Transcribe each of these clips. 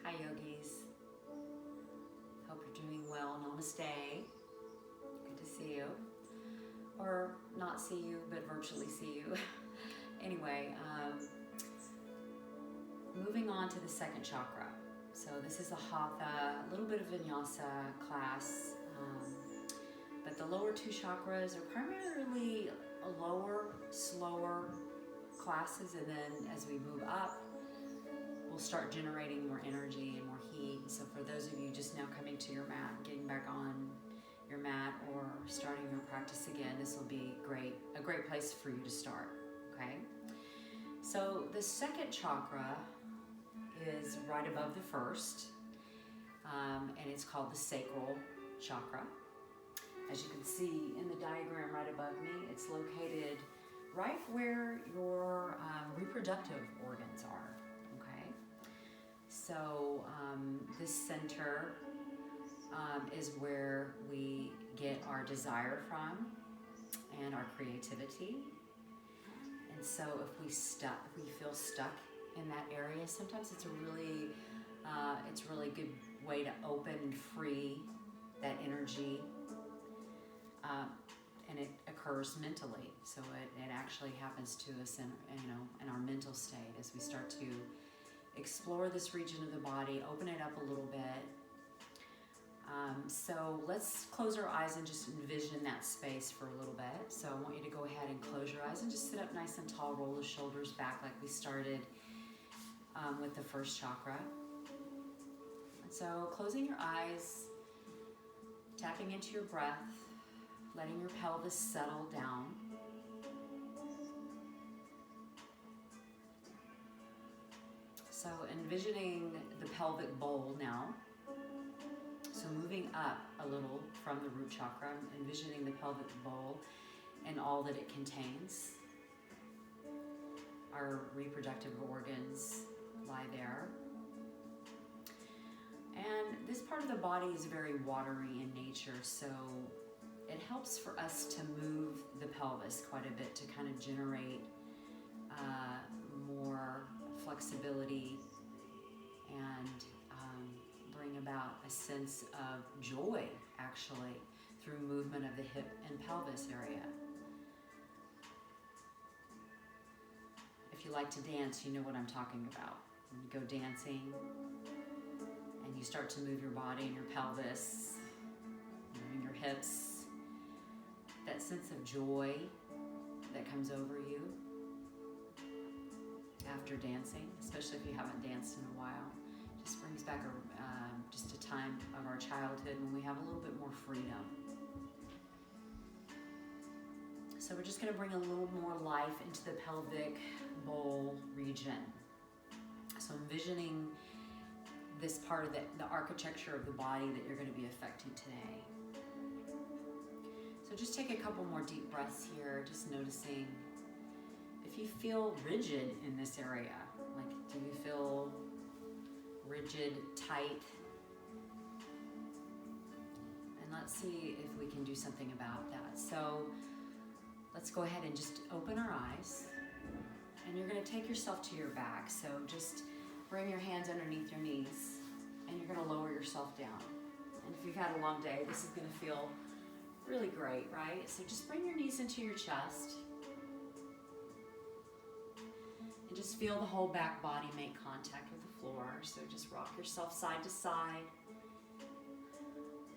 Hi yogis, hope you're doing well. Namaste, good to see you, or not see you, but virtually see you. Anyway, moving on to the second chakra. So this is a Hatha, a little bit of vinyasa class, but the lower two chakras are primarily lower, slower classes, and then as we move up, we'll start generating more energy and more heat. So for those of you just now coming to your mat, getting back on your mat, or starting your practice again, this will be a great place for you to start, okay? So the second chakra is right above the first, and it's called the Sacral chakra. As you can see in the diagram right above me, it's located right where your reproductive organs are. So this center is where we get our desire from and our creativity. And so if we feel stuck in that area, sometimes it's a really good way to open and free that energy. And it occurs mentally. So it actually happens to us in our mental state as we start to explore this region of the body, open it up a little bit. So let's close our eyes and just envision that space for a little bit. So I want you to go ahead and close your eyes and just sit up nice and tall, roll the shoulders back like we started with the first chakra. And so closing your eyes, tapping into your breath, letting your pelvis settle down. So envisioning the pelvic bowl now. So moving up a little from the root chakra, envisioning the pelvic bowl and all that it contains. Our reproductive organs lie there. And this part of the body is very watery in nature, so it helps for us to move the pelvis quite a bit to kind of generate more flexibility and bring about a sense of joy, actually, through movement of the hip and pelvis area. If you like to dance, you know what I'm talking about. When you go dancing and you start to move your body and your pelvis, moving your hips, that sense of joy that comes over you after dancing, especially if you haven't danced in a while, just brings back just a time of our childhood when we have a little bit more freedom. So we're just going to bring a little more life into the pelvic bowl region. So envisioning this part of the architecture of the body that you're going to be affecting today. So just take a couple more deep breaths here, just noticing if you feel rigid in this area. Like, do you feel rigid, tight? And let's see if we can do something about that. So let's go ahead and just open our eyes. And you're going to take yourself to your back. So just bring your hands underneath your knees and you're going to lower yourself down. And if you've had a long day, this is going to feel really great, right? So just bring your knees into your chest. And just feel the whole back body make contact with the floor. So just rock yourself side to side.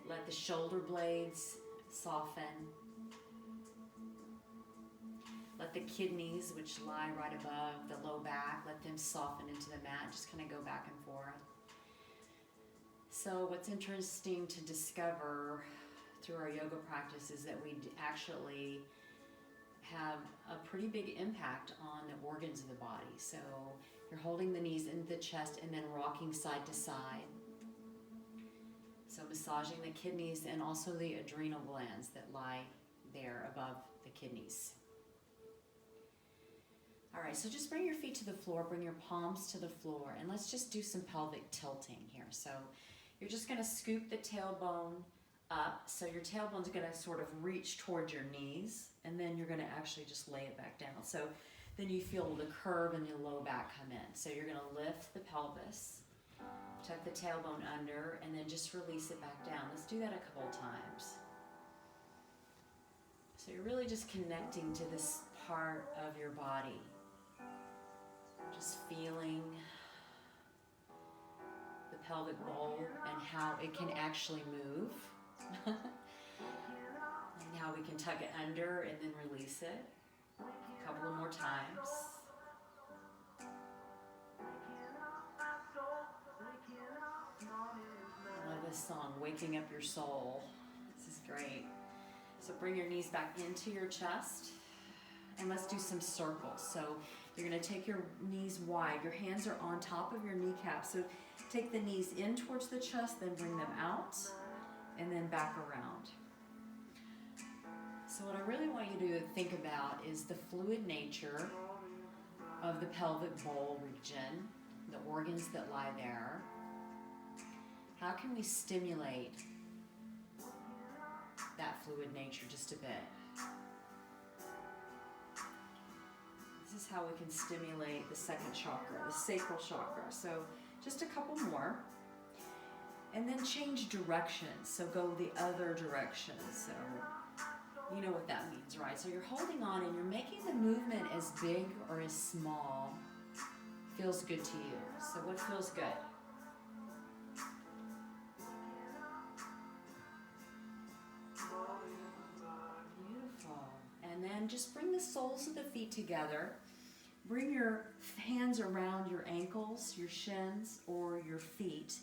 Let the shoulder blades soften. Let the kidneys, which lie right above the low back, let them soften into the mat. Just kind of go back and forth. So what's interesting to discover through our yoga practice is that we actually have a pretty big impact on the organs of the body. So you're holding the knees into the chest and then rocking side to side. So massaging the kidneys and also the adrenal glands that lie there above the kidneys. All right, so just bring your feet to the floor, bring your palms to the floor, and let's just do some pelvic tilting here. So you're just going to scoop the tailbone up. So your tailbone's going to sort of reach towards your knees, and then you're going to actually just lay it back down. So then you feel the curve in your low back come in. So you're going to lift the pelvis, Tuck the tailbone under and then just release it back down. Let's do that a couple times. So you're really just connecting to this part of your body. Just feeling the pelvic bowl and how it can actually move. And how we can tuck it under and then release it. A couple of more times. I love this song, Waking Up Your Soul. This is great. So bring your knees back into your chest and let's do some circles. So you're going to take your knees wide. Your hands are on top of your kneecaps. So take the knees in towards the chest, then bring them out and then back around. So what I really want you to think about is the fluid nature of the pelvic bowl region, the organs that lie there. How can we stimulate that fluid nature just a bit? This is how we can stimulate the second chakra, the sacral chakra. So just a couple more. And then change directions. So go the other direction. So you know what that means, right? So you're holding on and you're making the movement as big or as small feels good to you. So what feels good? Beautiful. And then just bring the soles of the feet together. Bring your hands around your ankles, your shins, or your feet,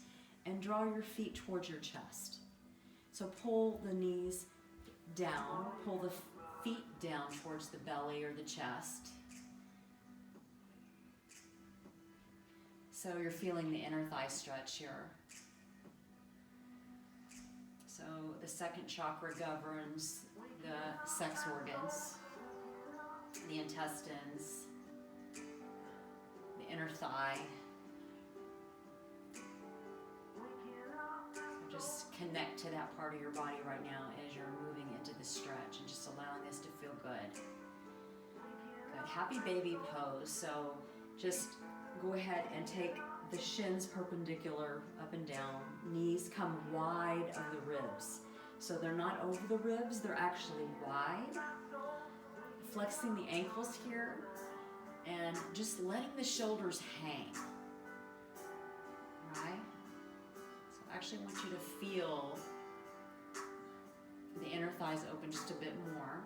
and draw your feet towards your chest. So pull the knees down, pull the feet down towards the belly or the chest. So you're feeling the inner thigh stretch here. So the second chakra governs the sex organs, the intestines, the inner thigh. Just connect to that part of your body right now as you're moving into the stretch and just allowing this to feel good. Good. Happy baby pose. So just go ahead and take the shins perpendicular up and down. Knees come wide of the ribs. So they're not over the ribs, they're actually wide. Flexing the ankles here and just letting the shoulders hang. Right? I actually want you to feel the inner thighs open just a bit more.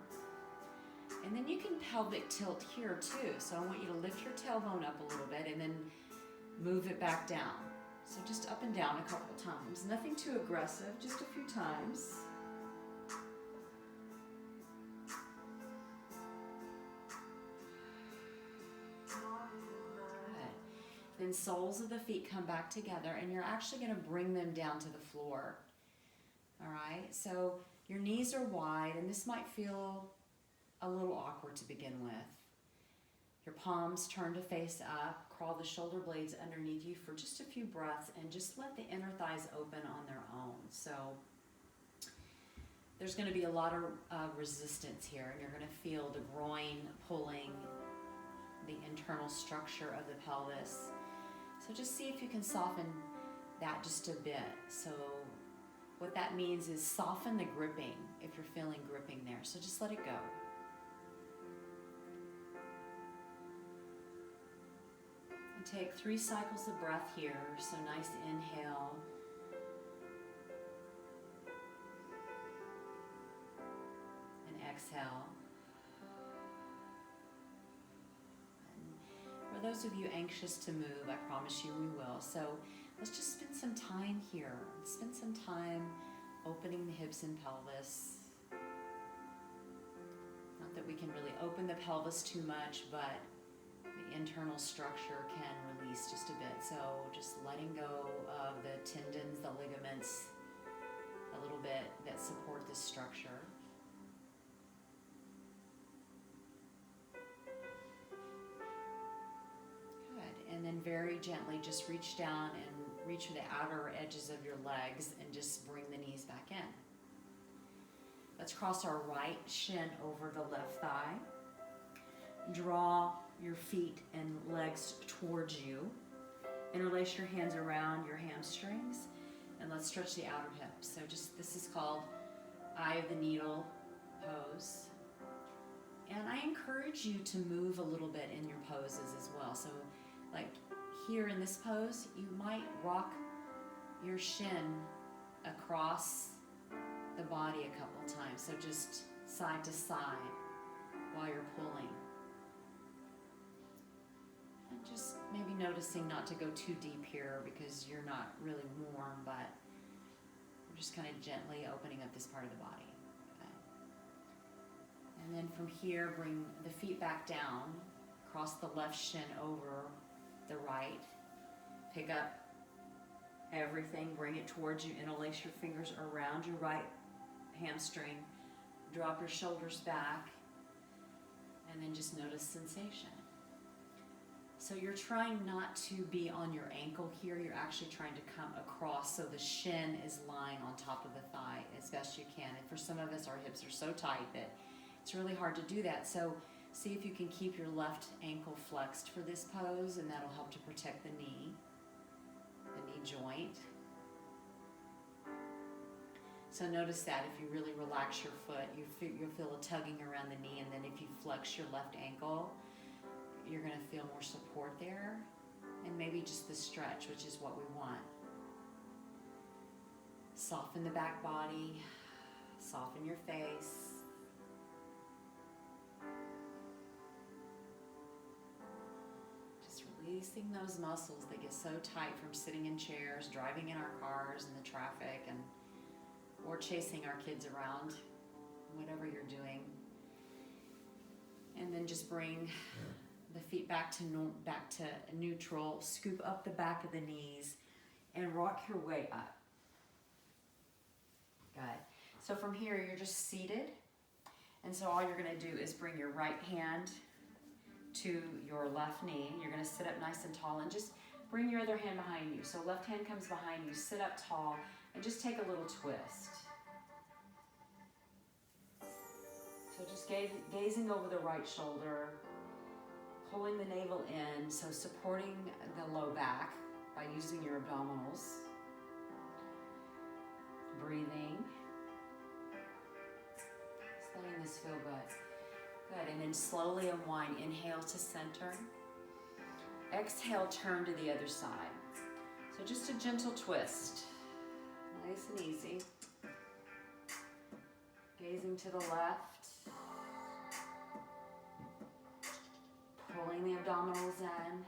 And then you can pelvic tilt here too. So I want you to lift your tailbone up a little bit and then move it back down. So just up and down a couple times. Nothing too aggressive, just a few times. Then soles of the feet come back together and you're actually going to bring them down to the floor. All right, so your knees are wide and this might feel a little awkward to begin with. Your palms turn to face up, crawl the shoulder blades underneath you for just a few breaths and just let the inner thighs open on their own. So there's going to be a lot of resistance here and you're going to feel the groin pulling the internal structure of the pelvis. So just see if you can soften that just a bit. So what that means is soften the gripping if you're feeling gripping there. So just let it go. And take 3 cycles of breath here. So nice inhale. And exhale. For those of you anxious to move, I promise you we will. So let's just spend some time here. Spend some time opening the hips and pelvis. Not that we can really open the pelvis too much, but the internal structure can release just a bit. So just letting go of the tendons, the ligaments, a little bit that support this structure. And then very gently just reach down and reach for the outer edges of your legs and just bring the knees back in. Let's cross our right shin over the left thigh. Draw your feet and legs towards you Interlace your hands around your hamstrings, and let's stretch the outer hips. So just, this is called eye of the needle pose. And I encourage you to move a little bit in your poses as well. So like here in this pose, you might rock your shin across the body a couple times. So just side to side while you're pulling. And just maybe noticing not to go too deep here because you're not really warm, but we're just kind of gently opening up this part of the body. Okay. And then from here, bring the feet back down, cross the left shin over the right. Pick up everything, bring it towards you, interlace your fingers around your right hamstring, drop your shoulders back, and then just notice sensation. So you're trying not to be on your ankle here, you're actually trying to come across so the shin is lying on top of the thigh as best you can. And for some of us, our hips are so tight that it's really hard to do that. So see if you can keep your left ankle flexed for this pose, and that'll help to protect the knee joint. So notice that if you really relax your foot, you'll feel a tugging around the knee, and then if you flex your left ankle, you're going to feel more support there, and maybe just the stretch, which is what we want. Soften the back body, soften your face. Releasing those muscles that get so tight from sitting in chairs, driving in our cars in the traffic, or chasing our kids around, whatever you're doing. And then just bring the feet back to neutral, scoop up the back of the knees, and rock your way up. Good. So from here, you're just seated. And so all you're going to do is bring your right hand to your left knee. You're going to sit up nice and tall, and just bring your other hand behind you. So left hand comes behind you, sit up tall, and just take a little twist. So just gazing over the right shoulder, pulling the navel in, so supporting the low back by using your abdominals. Breathing. Just letting this feel good. Good, and then slowly unwind. Inhale to center. Exhale, turn to the other side. So just a gentle twist. Nice and easy. Gazing to the left. Pulling the abdominals in.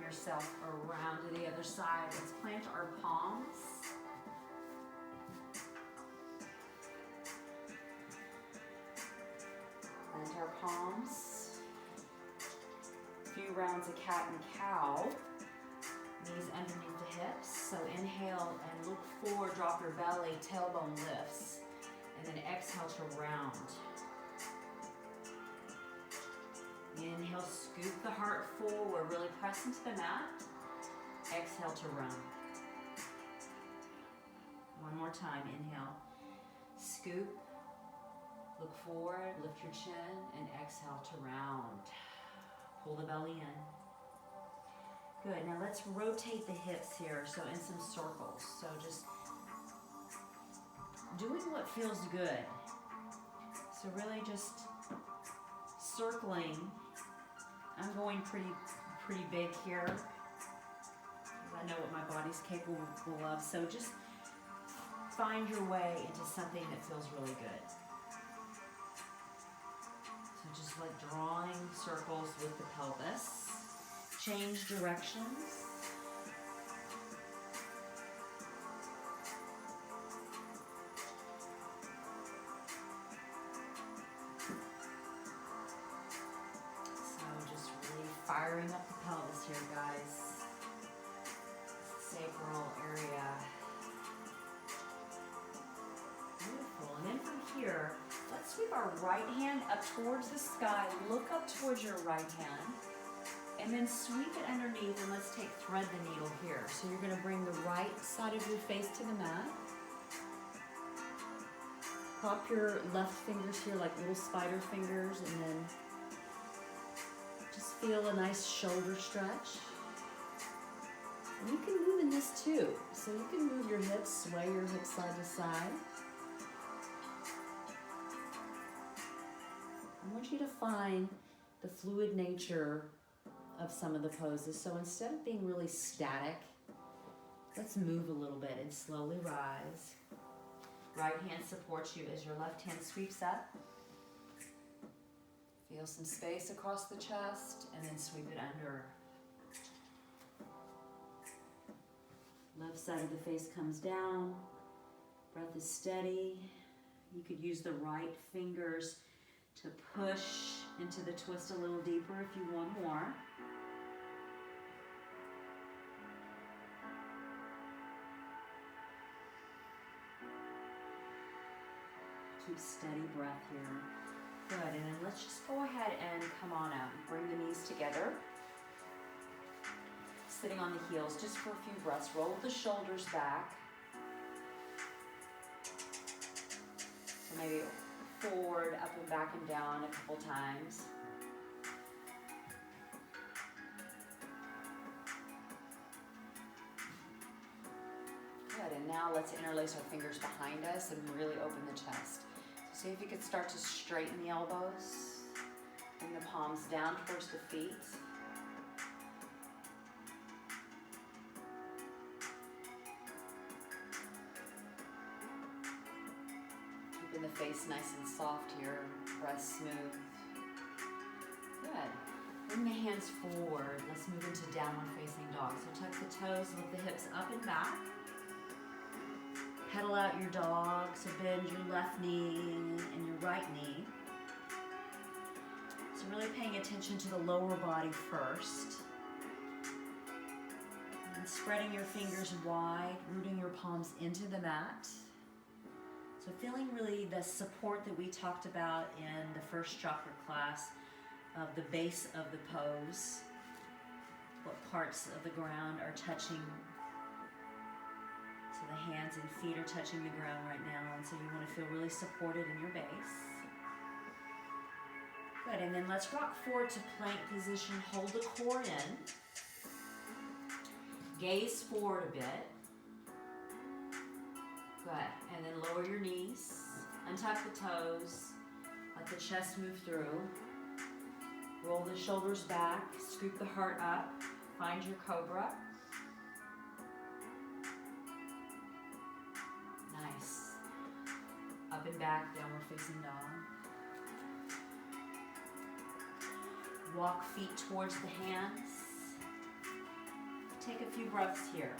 Yourself around to the other side. Let's plant our palms. Plant our palms. A few rounds of cat and cow. Knees underneath the hips. So inhale and look forward, drop your belly, tailbone lifts. And then exhale to round. Inhale, scoop the heart forward, really press into the mat. Exhale to round. One more time, inhale, scoop, look forward, lift your chin, and exhale to round. Pull the belly in. Good, now let's rotate the hips here, so in some circles. So just doing what feels good. So really just circling. I'm going pretty big here, because I know what my body's capable of. So just find your way into something that feels really good. So just like drawing circles with the pelvis. Change directions. Firing up the pelvis here, guys. Sacral area. Beautiful. And then from here, let's sweep our right hand up towards the sky. Look up towards your right hand. And then sweep it underneath, and let's thread the needle here. So you're gonna bring the right side of your face to the mat. Prop your left fingers here like little spider fingers, and then just feel a nice shoulder stretch. And you can move in this too. So you can move your hips, sway your hips side to side. I want you to find the fluid nature of some of the poses. So instead of being really static, let's move a little bit and slowly rise. Right hand supports you as your left hand sweeps up. Feel some space across the chest and then sweep it under. Left side of the face comes down. Breath is steady. You could use the right fingers to push into the twist a little deeper if you want more. Keep steady breath here. Good, and then let's just go ahead and come on out. Bring the knees together. Sitting on the heels just for a few breaths. Roll the shoulders back. So maybe forward, up and back and down a couple times. Good, and now let's interlace our fingers behind us and really open the chest. So see if you could start to straighten the elbows. Bring the palms down towards the feet. Keeping the face nice and soft here, breath smooth. Good. Bring the hands forward. Let's move into downward facing dog. So tuck the toes, lift the hips up and back. Pedal out your dog, so bend your left knee and your right knee. So really paying attention to the lower body first. And spreading your fingers wide, rooting your palms into the mat. So feeling really the support that we talked about in the first chakra class of the base of the pose. What parts of the ground are touching. So the hands and feet are touching the ground right now, and so you want to feel really supported in your base. Good, and then let's rock forward to plank position. Hold the core in. Gaze forward a bit. Good, and then lower your knees. Untuck the toes. Let the chest move through. Roll the shoulders back. Scoop the heart up. Find your cobra. Nice. Up and back, downward facing dog. Walk feet towards the hands. Take a few breaths here.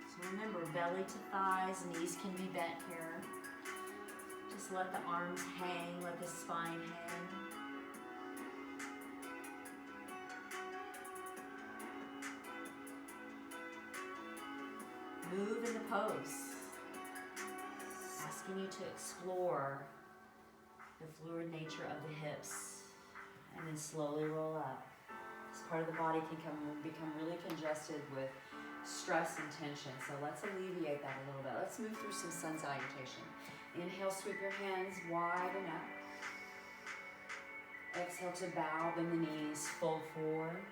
So remember, belly to thighs, knees can be bent here. Just let the arms hang, let the spine hang. Move in the pose. Asking you to explore the fluid nature of the hips and then slowly roll up. This part of the body can become really congested with stress and tension, so let's alleviate that a little bit. Let's move through some sun salutation. Inhale, sweep your hands wide and up. Exhale to bow, bend the knees, fold forward.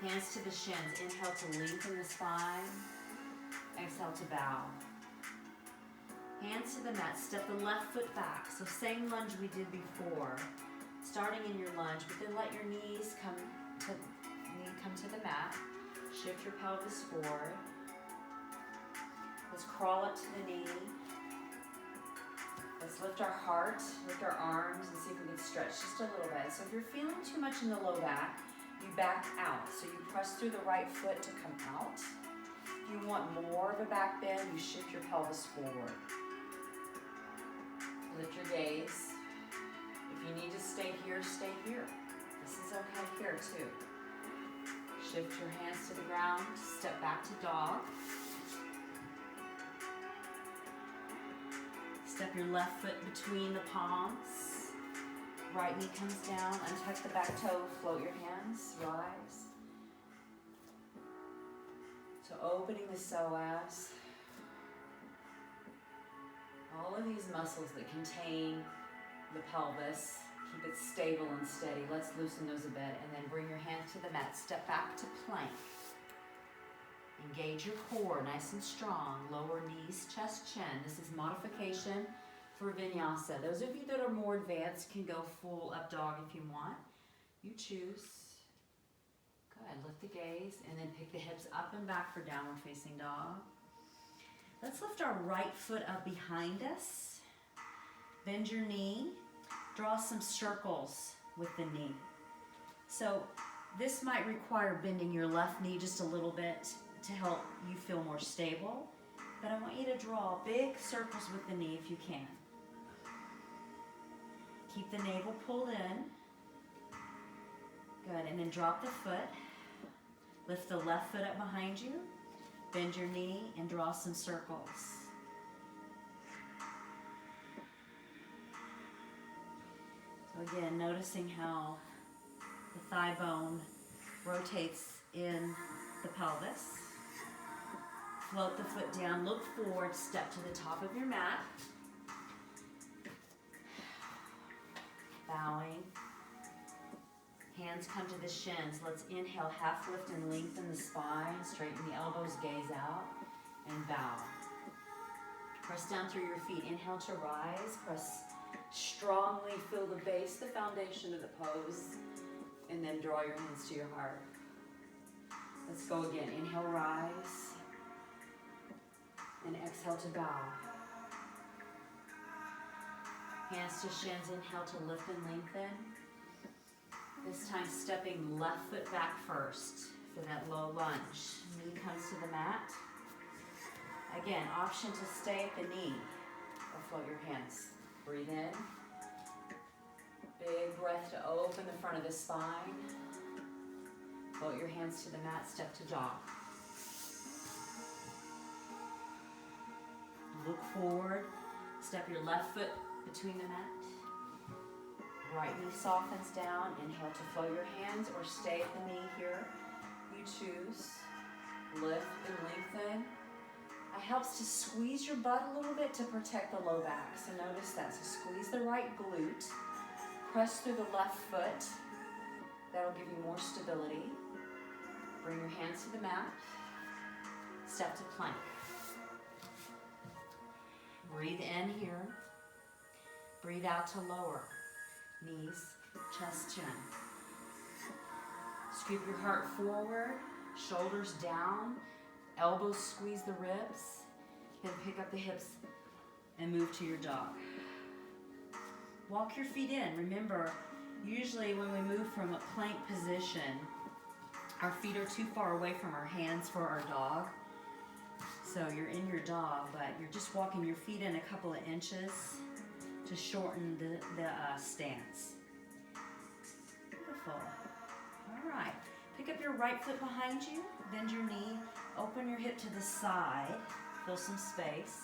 Hands to the shins. Inhale to lengthen the spine. Exhale to bow. Hands to the mat. Step the left foot back. So same lunge we did before. Starting in your lunge, but then let your knees come to the mat. Shift your pelvis forward. Let's crawl up to the knee. Let's lift our heart, lift our arms, and see if we can stretch just a little bit. So if you're feeling too much in the low back, you back out. So you press through the right foot to come out. If you want more of a back bend, you shift your pelvis forward. Lift your gaze. If you need to stay here, stay here. This is okay here too. Shift your hands to the ground, step back to dog. Step your left foot between the palms. Right knee comes down. Untuck the back toe. Float your hands. Rise. So opening the psoas. All of these muscles that contain the pelvis. Keep it stable and steady. Let's loosen those a bit. And then bring your hands to the mat. Step back to plank. Engage your core nice and strong. Lower knees, chest, chin. This is modification for vinyasa. Those of you that are more advanced can go full up dog if you want. You choose. Good. Lift the gaze and then pick the hips up and back for downward facing dog. Let's lift our right foot up behind us. Bend your knee. Draw some circles with the knee. So this might require bending your left knee just a little bit to help you feel more stable. But I want you to draw big circles with the knee if you can. Keep the navel pulled in. Good, and then drop the foot. Lift the left foot up behind you. Bend your knee and draw some circles. So again, noticing how the thigh bone rotates in the pelvis. Float the foot down, look forward, step to the top of your mat. Bowing. Hands come to the shins. Let's inhale, half lift and lengthen the spine. Straighten the elbows, gaze out, and bow. Press down through your feet. Inhale to rise. Press strongly, feel the base, the foundation of the pose, and then draw your hands to your heart. Let's go again. Inhale, rise. And exhale to bow. Hands to shins. Inhale to lift and lengthen. This time stepping left foot back first for that low lunge. Knee comes to the mat. Again, option to stay at the knee or float your hands. Breathe in. Big breath to open the front of the spine. Float your hands to the mat. Step to dog. Look forward. Step your left foot between the mat. Right knee softens down. Inhale to flow your hands or stay at the knee here. You choose. Lift and lengthen. It helps to squeeze your butt a little bit to protect the low back. So notice that. So squeeze the right glute. Press through the left foot. That'll give you more stability. Bring your hands to the mat. Step to plank. Breathe in here. Breathe out to lower. Knees, chest, chin. Scoop your heart forward, shoulders down, elbows squeeze the ribs. Then pick up the hips and move to your dog. Walk your feet in. Remember, usually when we move from a plank position, our feet are too far away from our hands for our dog. So you're in your dog, but you're just walking your feet in a couple of inches to shorten the stance. Beautiful. All right. Pick up your right foot behind you. Bend your knee. Open your hip to the side. Fill some space.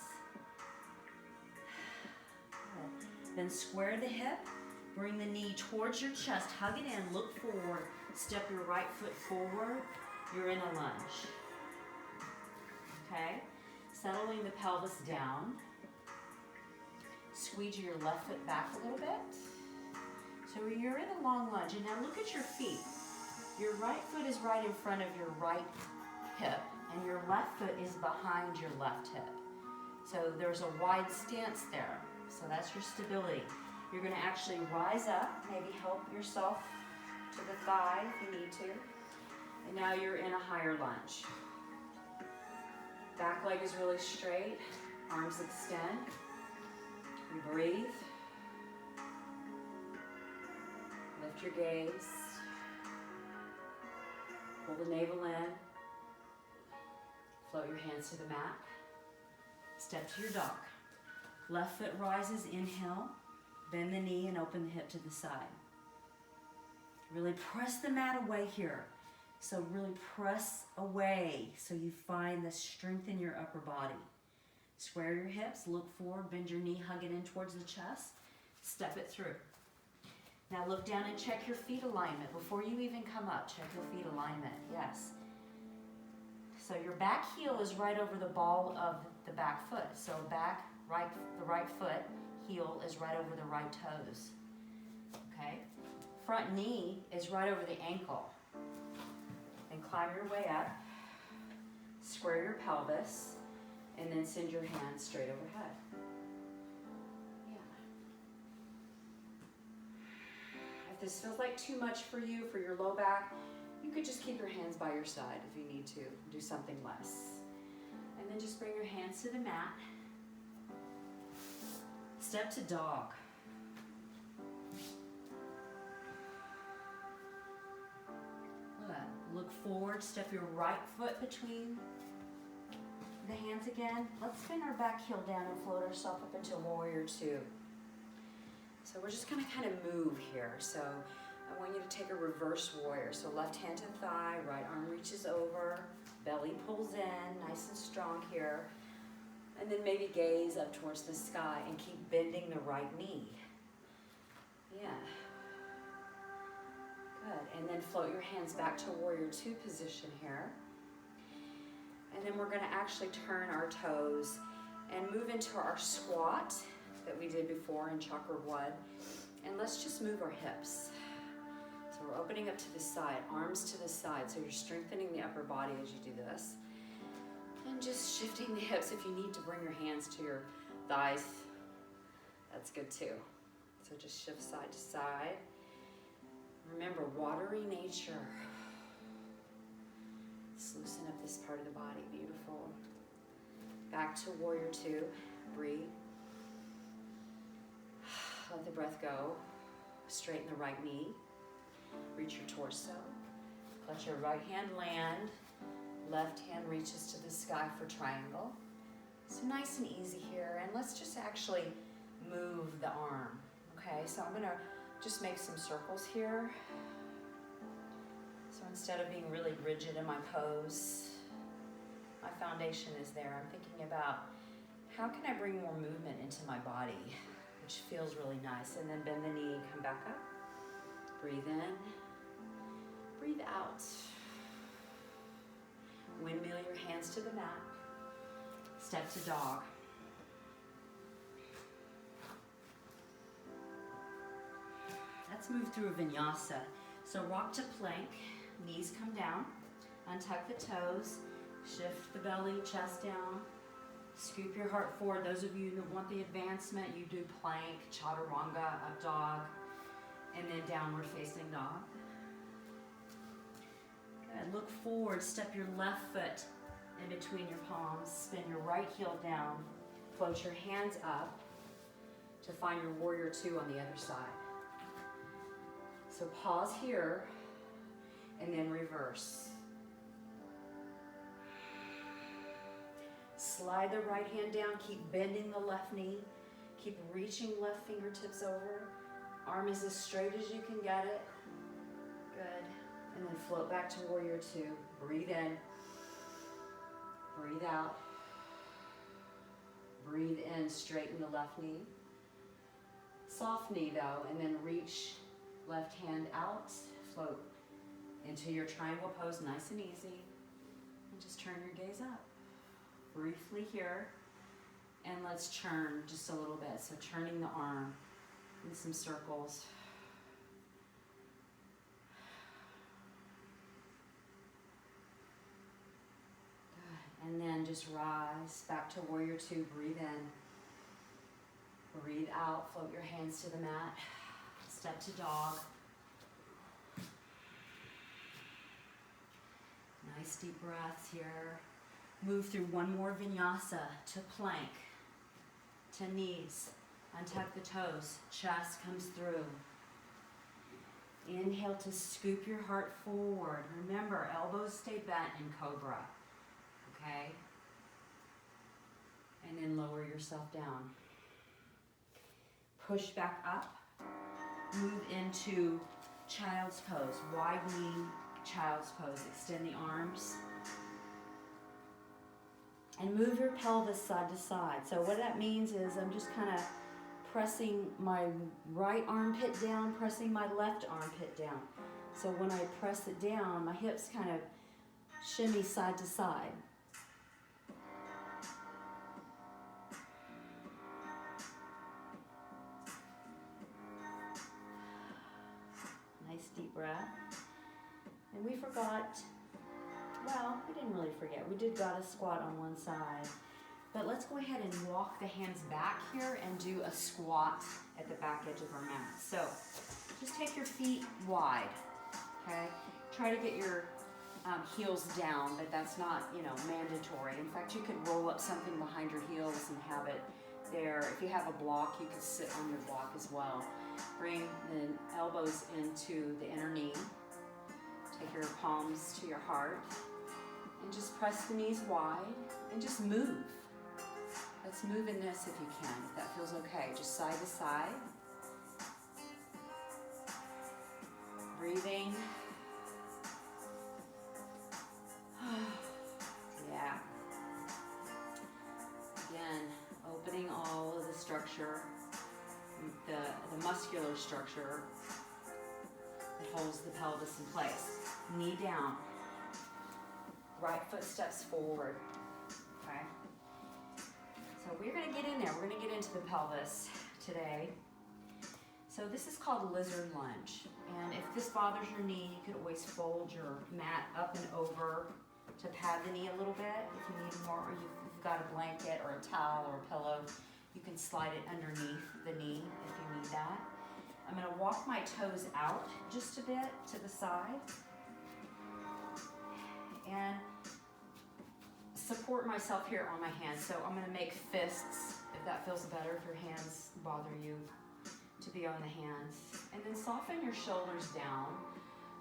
Good. Then square the hip. Bring the knee towards your chest. Hug it in. Look forward. Step your right foot forward. You're in a lunge. Okay? Settling the pelvis down. Squeeze your left foot back a little bit. So you're in a long lunge. And now look at your feet. Your right foot is right in front of your right hip, and your left foot is behind your left hip. So there's a wide stance there. So that's your stability. You're going to actually rise up, maybe help yourself to the thigh if you need to. And now you're in a higher lunge. Back leg is really straight. Arms extend. You breathe. Lift your gaze. Pull the navel in. Float your hands to the mat. Step to your dog. Left foot rises, inhale. Bend the knee and open the hip to the side. Really press the mat away here. So really press away so you find the strength in your upper body. Square your hips, look forward, bend your knee, hug it in towards the chest, step it through. Now look down and check your feet alignment. Before you even come up, check your feet alignment, yes. So your back heel is right over the ball of the back foot. So back, right, the right foot, heel is right over the right toes, okay? Front knee is right over the ankle. And climb your way up, square your pelvis, and then send your hands straight overhead. Yeah. If this feels like too much for you, for your low back, you could just keep your hands by your side if you need to. Do something less. And then just bring your hands to the mat. Step to dog. Good. Look forward, step your right foot between the hands again. Let's spin our back heel down and float ourselves up into warrior two. So we're just gonna kind of move here. So I want you to take a reverse warrior. So left hand to thigh, right arm reaches over, belly pulls in, nice and strong here. And then maybe gaze up towards the sky and keep bending the right knee. Yeah. Good. And then float your hands back to warrior two position here. And then we're going to actually turn our toes and move into our squat that we did before in Chakra 1. And let's just move our hips. So we're opening up to the side, arms to the side. So you're strengthening the upper body as you do this. And just shifting the hips. If you need to bring your hands to your thighs, that's good too. So just shift side to side. Remember, watery nature. Let's loosen up this part of the body. Beautiful. Back to warrior two. Breathe. Let the breath go. Straighten the right knee. Reach your torso. Let your right hand land. Left hand reaches to the sky for triangle. So nice and easy here. And let's just actually move the arm. Okay, so I'm going to just make some circles here. So instead of being really rigid in my pose, my foundation is there. I'm thinking about how can I bring more movement into my body, which feels really nice. And then bend the knee, come back up. Breathe in, breathe out. Windmill your hands to the mat. Step to dog. Let's move through a vinyasa. So rock to plank, knees come down, untuck the toes, shift the belly, chest down, scoop your heart forward. Those of you that want the advancement, you do plank, chaturanga, up dog, and then downward facing dog. Good. Look forward, step your left foot in between your palms, spin your right heel down, float your hands up to find your warrior two on the other side. So pause here and then reverse. Slide the right hand down, keep bending the left knee, keep reaching left fingertips over. Arm is as straight as you can get it. Good. And then float back to warrior two. Breathe in. Breathe out. Breathe in, straighten the left knee. Soft knee though, and then reach left hand out, float into your triangle pose, nice and easy. And just turn your gaze up. Briefly here, and let's churn just a little bit. So turning the arm in some circles. Good. And then just rise back to warrior two. Breathe in. Breathe out. Float your hands to the mat. Step to dog. Nice deep breaths here. Move through one more vinyasa to plank, to knees. Untuck the toes, chest comes through. Inhale to scoop your heart forward. Remember, elbows stay bent in cobra, okay? And then lower yourself down. Push back up. Move into child's pose, wide knee, child's pose. Extend the arms. And move your pelvis side to side. So what that means is I'm just kind of pressing my right armpit down, pressing my left armpit down. So when I press it down, my hips kind of shimmy side to side. Nice deep breath. And we forgot, well, we didn't really forget. We did got a squat on one side. But let's go ahead and walk the hands back here and do a squat at the back edge of our mat. So just take your feet wide, okay? Try to get your heels down, but that's not, mandatory. In fact, you could roll up something behind your heels and have it there. If you have a block, you could sit on your block as well. Bring the elbows into the inner knee. Take your palms to your heart and just press the knees wide and just move. Let's move in this if you can, if that feels okay. Just side to side. Breathing. Yeah. Again, opening all of the structure, the muscular structure that holds the pelvis in place. Knee down. Right foot steps forward. Okay. So we're going to get in there. We're going to get into the pelvis today. So this is called a lizard lunge. And if this bothers your knee, you could always fold your mat up and over to pad the knee a little bit. If you need more, or you've got a blanket or a towel or a pillow, you can slide it underneath the knee if you need that. I'm going to walk my toes out just a bit to the side. And support myself here on my hands. So I'm going to make fists, if that feels better, if your hands bother you, to be on the hands. And then soften your shoulders down.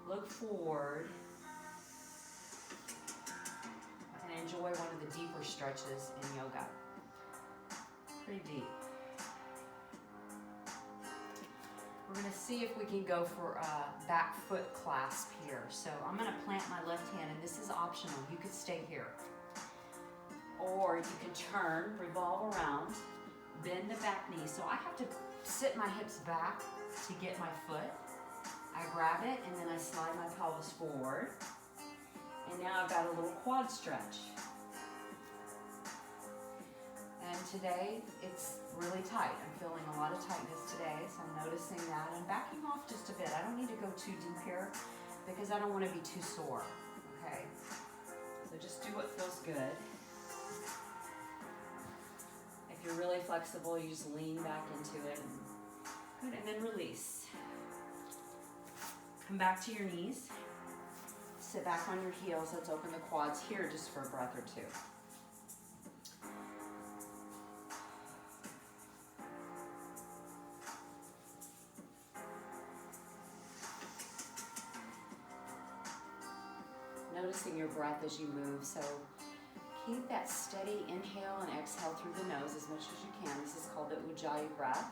Look forward. And enjoy one of the deeper stretches in yoga. Pretty deep. We're going to see if we can go for a back foot clasp here. So I'm going to plant my left hand, and this is optional. You could stay here. Or you can turn, revolve around, bend the back knee. So I have to sit my hips back to get my foot. I grab it, and then I slide my pelvis forward. And now I've got a little quad stretch. And today, it's really tight. I'm feeling a lot of tightness today, so I'm noticing that. I'm backing off just a bit. I don't need to go too deep here because I don't want to be too sore, okay? So just do what feels good. If you're really flexible, you just lean back into it. Good, and then release. Come back to your knees. Sit back on your heels. Let's open the quads here just for a breath or two. Noticing your breath as you move, so keep that steady inhale and exhale through the nose as much as you can. This is called the Ujjayi breath.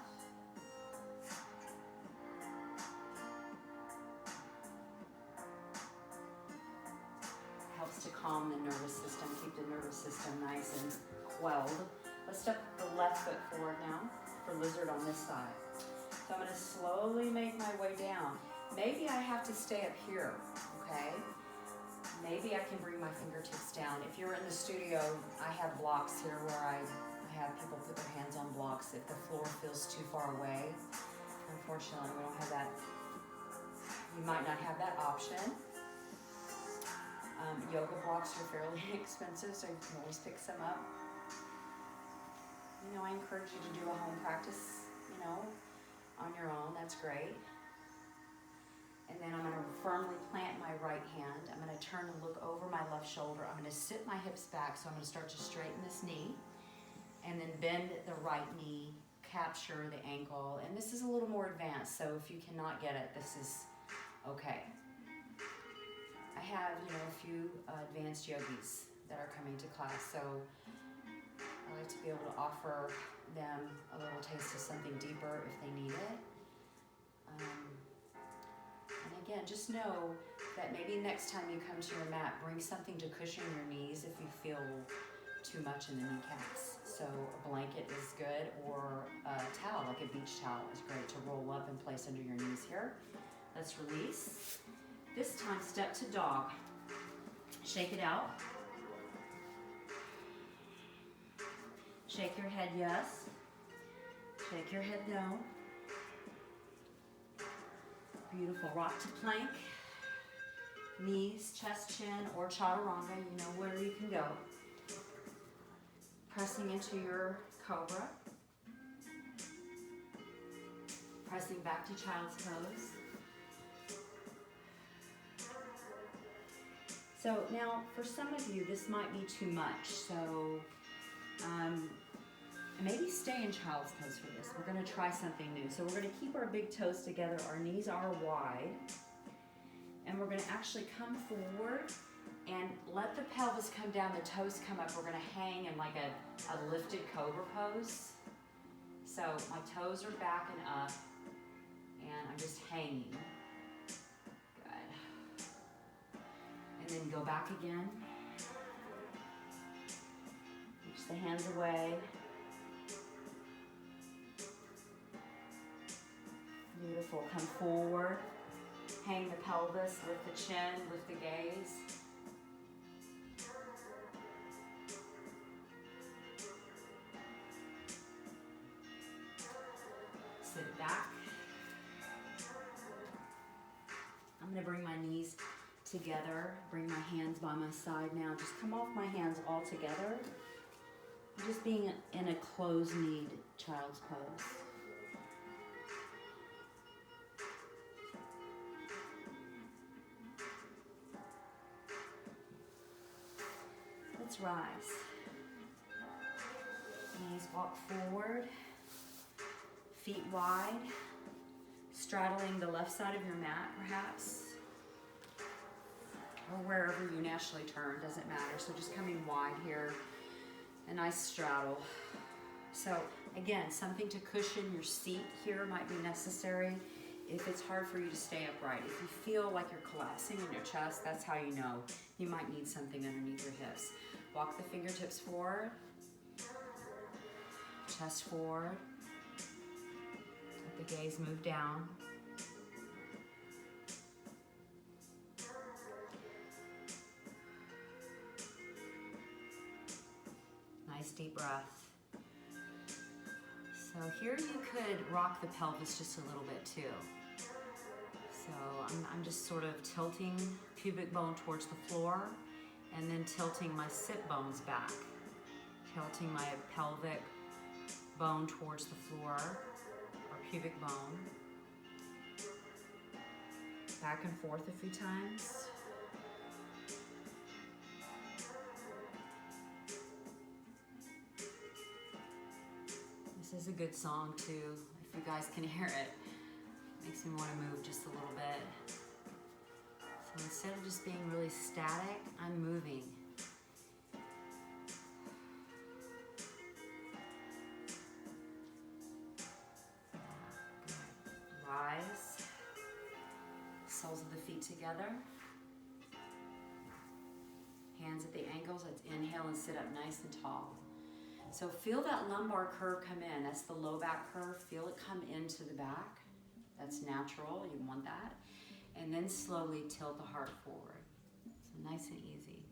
Helps to calm the nervous system, keep the nervous system nice and quelled. Let's step the left foot forward now for lizard on this side. So I'm going to slowly make my way down. Maybe I have to stay up here, okay? Maybe I can bring my fingertips down. If you're in the studio, I have blocks here where I have people put their hands on blocks if the floor feels too far away. Unfortunately, we don't have that. You might not have that option. Yoga blocks are fairly inexpensive, so you can always pick some up. I encourage you to do a home practice, on your own. That's great. And then I'm going to firmly plant my right hand. I'm going to turn and look over my left shoulder. I'm going to sit my hips back, so I'm going to start to straighten this knee. And then bend the right knee, capture the ankle. And this is a little more advanced, so if you cannot get it, this is okay. I have, a few advanced yogis that are coming to class, so I like to be able to offer them a little taste of something deeper if they need it. And again, just know that maybe next time you come to your mat, bring something to cushion your knees if you feel too much in the kneecaps. So a blanket is good, or a towel, like a beach towel, is great to roll up and place under your knees here. Let's release. This time, step to dog. Shake it out. Shake your head yes. Shake your head no. Beautiful. Rock to plank. Knees, chest, chin, or chaturanga. You know where you can go. Pressing into your cobra. Pressing back to child's pose. So now, for some of you, this might be too much. So maybe stay in child's pose for this. We're going to try something new. So we're going to keep our big toes together. Our knees are wide. And we're going to actually come forward and let the pelvis come down, the toes come up. We're going to hang in like a lifted cobra pose. So my toes are back and up, and I'm just hanging. Good. And then go back again. Reach the hands away. Beautiful. Come forward. Hang the pelvis, lift the chin, lift the gaze. Sit it back. I'm going to bring my knees together. Bring my hands by my side now. Just come off my hands all together. Just being in a closed-kneed child's pose. Let's rise. Knees walk forward. Feet wide. Straddling the left side of your mat, perhaps. Or wherever you naturally turn, doesn't matter. So just coming wide here. A nice straddle. So again, something to cushion your seat here might be necessary if it's hard for you to stay upright. If you feel like you're collapsing in your chest, that's how you know you might need something underneath your hips. Walk the fingertips forward. Chest forward. Let the gaze move down. Nice deep breath. So here you could rock the pelvis just a little bit too. So I'm just sort of tilting pubic bone towards the floor and then tilting my sit bones back. Tilting my pelvic bone towards the floor, or pubic bone. Back and forth a few times. This is a good song too, if you guys can hear it. Makes me want to move just a little bit. So instead of just being really static, I'm moving. Good. Rise. Soles of the feet together. Hands at the ankles. Let's inhale and sit up nice and tall. So feel that lumbar curve come in. That's the low back curve. Feel it come into the back. That's natural. You want that. And then slowly tilt the heart forward. So nice and easy.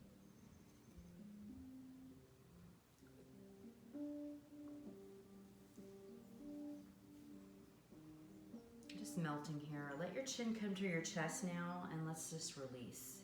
Just melting here. Let your chin come to your chest now, and let's just release.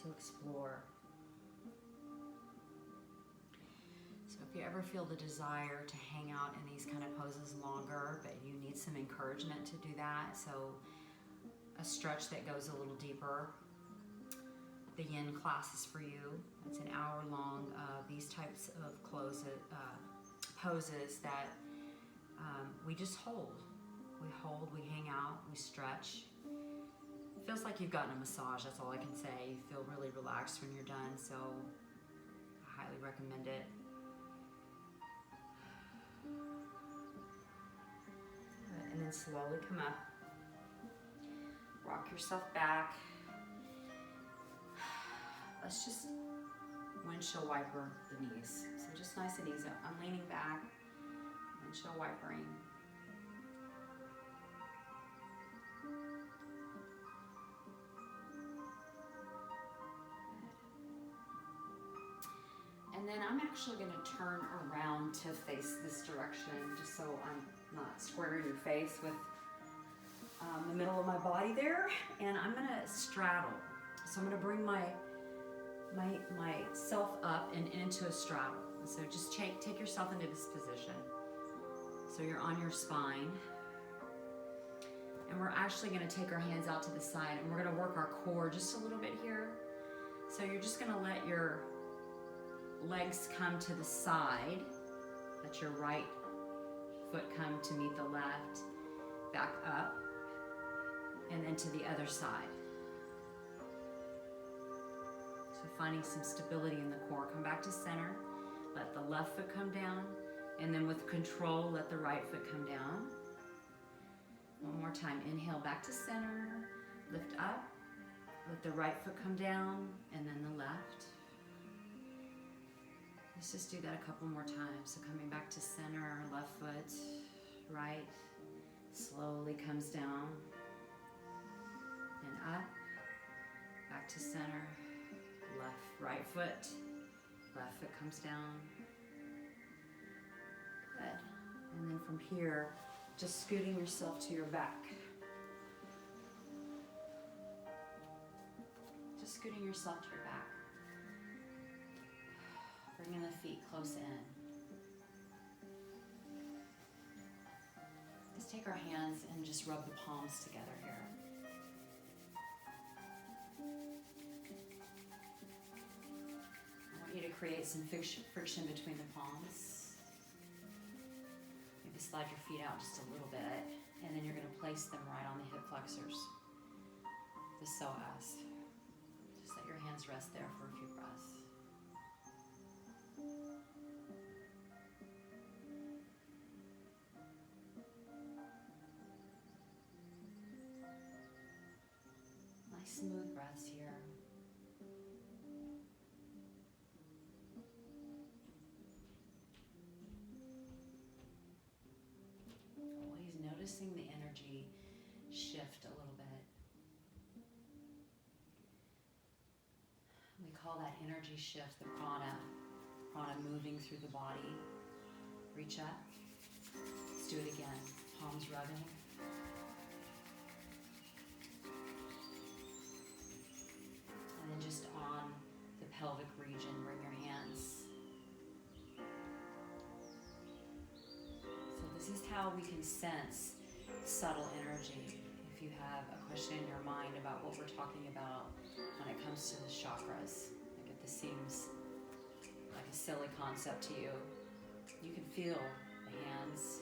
To explore. So if you ever feel the desire to hang out in these kind of poses longer, but you need some encouragement to do that, so a stretch that goes a little deeper, the yin class is for you. It's an hour long of these types of poses that we just hold. We hold, we hang out, we stretch. It feels like you've gotten a massage, that's all I can say. You feel really relaxed when you're done, so I highly recommend it. And then slowly come up. Rock yourself back. Let's just windshield wiper the knees. So just nice and easy. I'm leaning back, windshield wipering. And then I'm actually going to turn around to face this direction, just so I'm not squaring your face with the middle of my body there. And I'm going to straddle. So I'm going to bring myself up and into a straddle. So just take yourself into this position. So you're on your spine. And we're actually going to take our hands out to the side, and we're going to work our core just a little bit here. So you're just going to let your legs come to the side. Let your right foot come to meet the left. Back up. And then to the other side. So finding some stability in the core. Come back to center. Let the left foot come down. And then with control, let the right foot come down. One more time. Inhale back to center. Lift up. Let the right foot come down. And then the left. Let's just do that a couple more times. So coming back to center, left foot, right. Slowly comes down. And up. Back to center. Right foot. Left foot comes down. Good. And then from here, just scooting yourself to your back. Just scooting yourself to your back. Bringing the feet close in. Let's take our hands and just rub the palms together here. I want you to create some friction between the palms. Maybe slide your feet out just a little bit, and then you're going to place them right on the hip flexors, the psoas. Just let your hands rest there for a few breaths. Nice smooth breaths here. Always noticing the energy shift a little bit. We call that energy shift the prana. Prana moving through the body. Reach up. Let's do it again. Palms rubbing. And then just on the pelvic region, bring your hands. So this is how we can sense subtle energy. If you have a question in your mind about what we're talking about when it comes to the chakras, like if this seems like a silly concept to you, you can feel the hands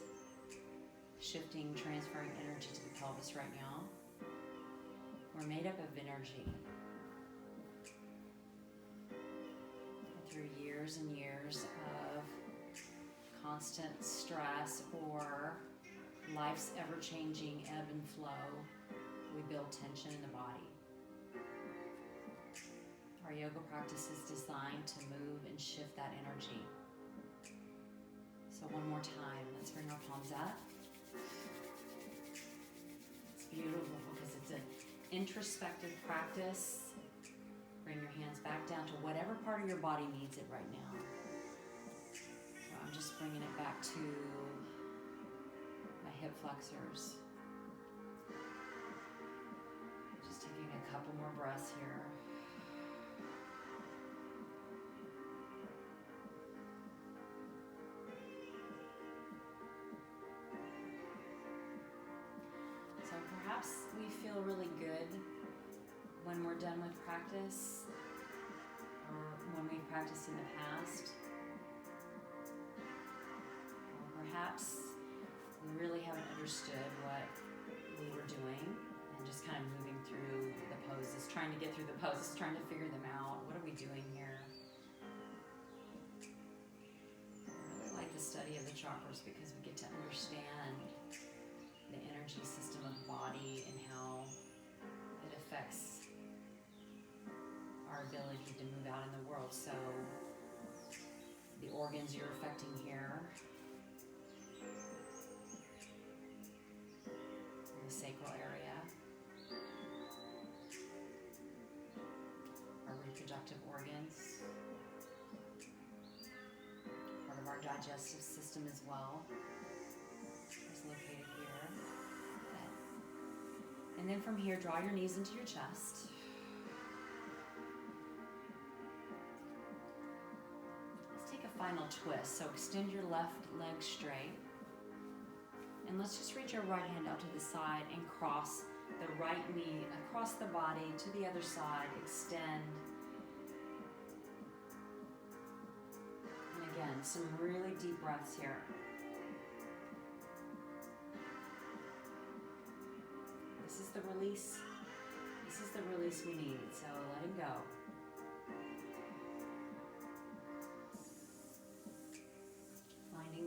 shifting, transferring energy to the pelvis right now. We're made up of energy. Through years and years of constant stress or life's ever-changing ebb and flow, we build tension in the body. Our yoga practice is designed to move and shift that energy. So one more time, let's bring our palms up. It's beautiful because it's an introspective practice. Bring your hands back down to whatever part of your body needs it right now. So I'm just bringing it back to my hip flexors. Just taking a couple more breaths here. So perhaps we feel really good when we're done with practice, or when we practiced in the past. Or perhaps we really haven't understood what we were doing, And just kind of moving through the poses, trying to get through the poses, trying to figure them out. What are we doing here? I really like the study of the chakras because we get to understand the energy system of the body and how it affects our ability to move out in the world. So the organs you're affecting here, in the sacral area, our reproductive organs, part of our digestive system as well, is located here. Okay. And then from here, draw your knees into your chest. Final twist. So extend your left leg straight. And let's just reach our right hand out to the side and cross the right knee across the body to the other side. Extend. And again, some really deep breaths here. This is the release. This is the release we need. So let him go.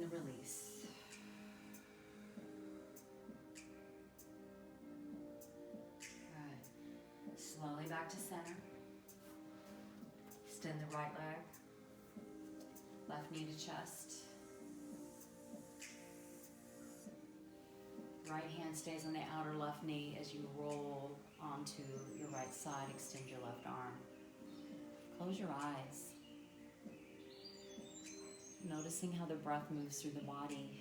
The release. Good. Slowly back to center. Extend the right leg. Left knee to chest. Right hand stays on the outer left knee as you roll onto your right side. Extend your left arm. Close your eyes. Noticing how the breath moves through the body.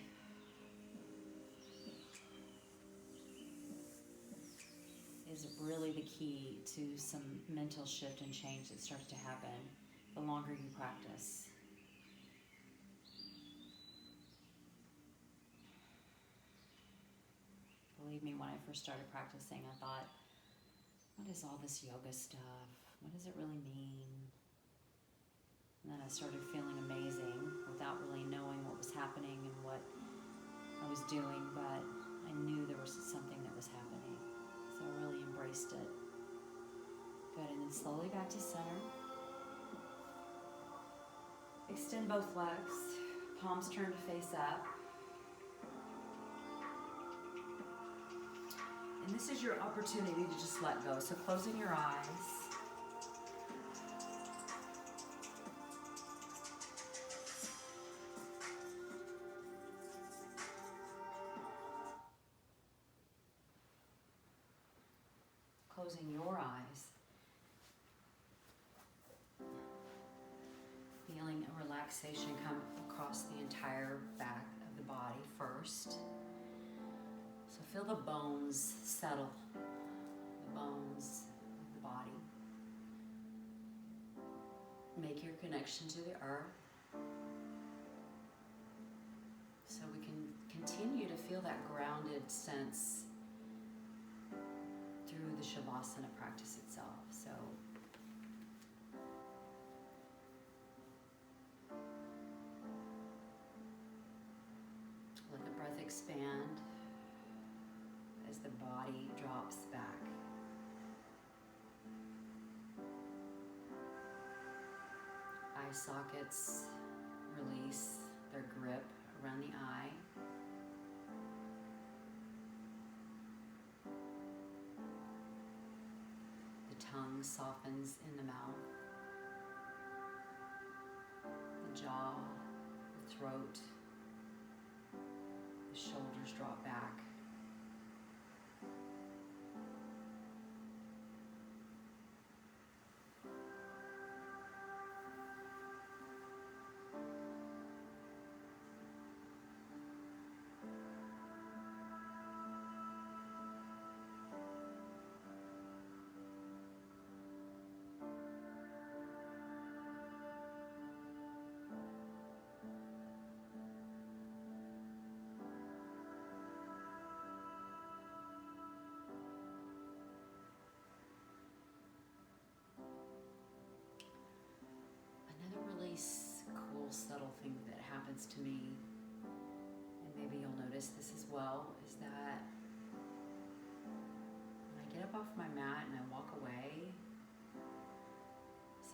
Is really the key to some mental shift and change that starts to happen the longer you practice. Believe me, when I first started practicing, I thought, what is all this yoga stuff? What does it really mean? And then I started feeling amazing without really knowing what was happening and what I was doing, but I knew there was something that was happening. So I really embraced it. Good, and then slowly back to center. Extend both legs, palms turn to face up. And this is your opportunity to just let go. So closing your eyes. Closing your eyes, feeling a relaxation come across the entire back of the body first. So feel the bones settle, the bones of the body. Make your connection to the earth so we can continue to feel that grounded sense through the Shavasana practice itself. So let the breath expand as the body drops back. Eye sockets release their grip around the eye. Tongue softens in the mouth, the jaw, the throat, the shoulders drop back.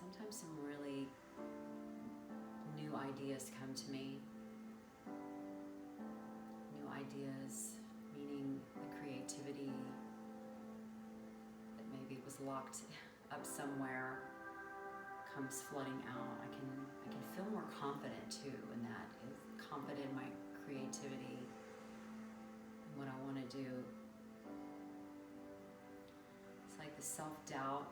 sometimes some really new ideas come to me. New ideas, meaning the creativity that maybe was locked up somewhere comes flooding out. I can feel more confident too in that, confident in my creativity and what I want to do. It's like the self-doubt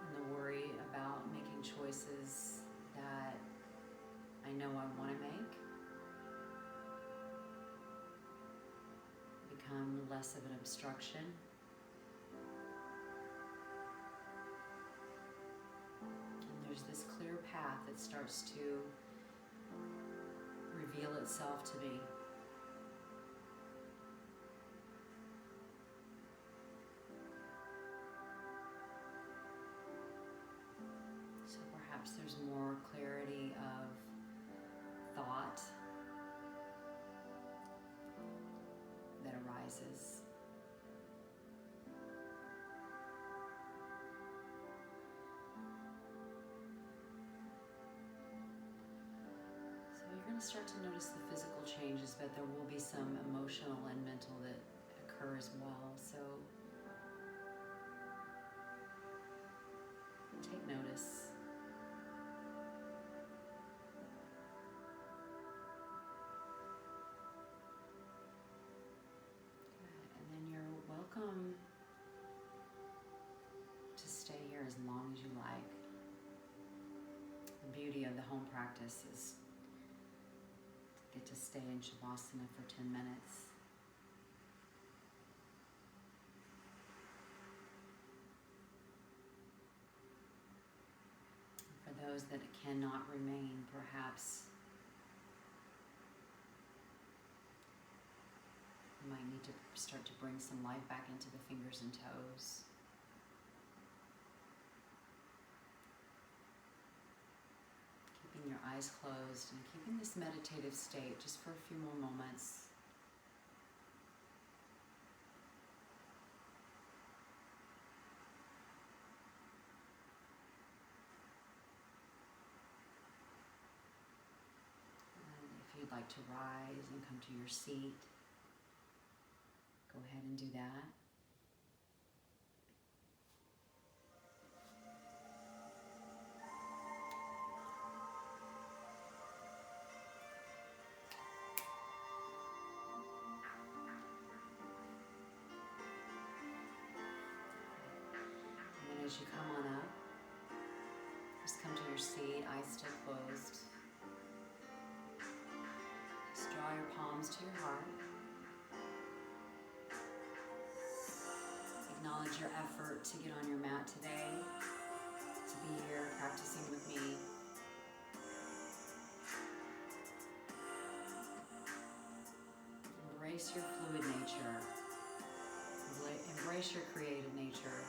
and the worry about making choices that I know I want to make become less of an obstruction. There's this clear path that starts to reveal itself to me. So perhaps there's more clarity of thought that arises. Start to notice the physical changes, but there will be some emotional and mental that occur as well. So take notice. Good. And then you're welcome to stay here as long as you like. The beauty of the home practice is get to stay in Shavasana for 10 minutes. For those that cannot remain, perhaps you might need to start to bring some life back into the fingers and toes. Keeping your eyes closed and keeping this meditative state just for a few more moments. And if you'd like to rise and come to your seat, go ahead and do that. As you come on up, just come to your seat, eyes still closed. Just draw your palms to your heart. Acknowledge your effort to get on your mat today, to be here practicing with me. Embrace your fluid nature. Embrace your creative nature.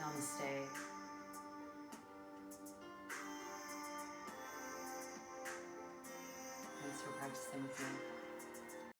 Namaste. Thanks for practicing with me.